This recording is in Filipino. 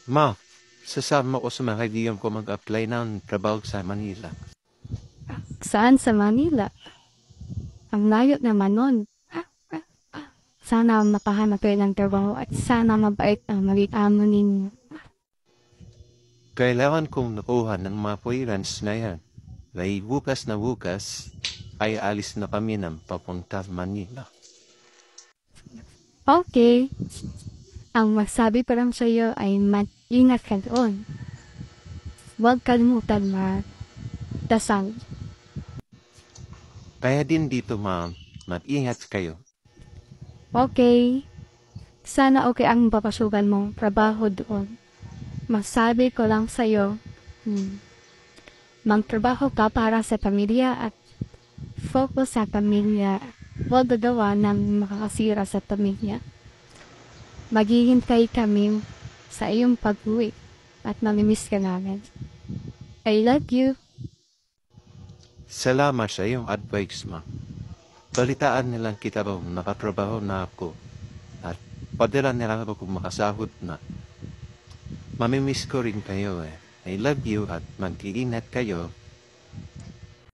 Ma, sasama ko sa mga kaibigan ko mag-apply ng trabaho sa Manila. Saan sa Manila? Ang layo naman nun. Sana makahanap kayo ng trabaho at sana mabait ang maging amo ninyo. Kailangan kong nakuha ng mga freelance na yan. Dahil bukas na bukas, ay alis na kami ng papunta Manila. Okay. Ang masabi pa lang sa iyo ay ingat ka doon. Huwag kalimutan dasal. Kaya din dito, ma'am, mag-ingat kayo. Okay. Sana okay ang papasukan mong trabaho doon. Masabi ko lang sa iyo, magtrabaho ka para sa pamilya at focus sa pamilya. Huwag gagawa ng makakasira sa pamilya. Maghihintay kami sa iyong pag-uwi at mamimiss ka namin. I love you. Salamat sa iyong advice, ma'am. Balitaan nilang kita raw nakatrabaho na ako at padala nila ako kung makasahod na. Mamimiss ko rin kayo eh. I love you at mag-iingat kayo.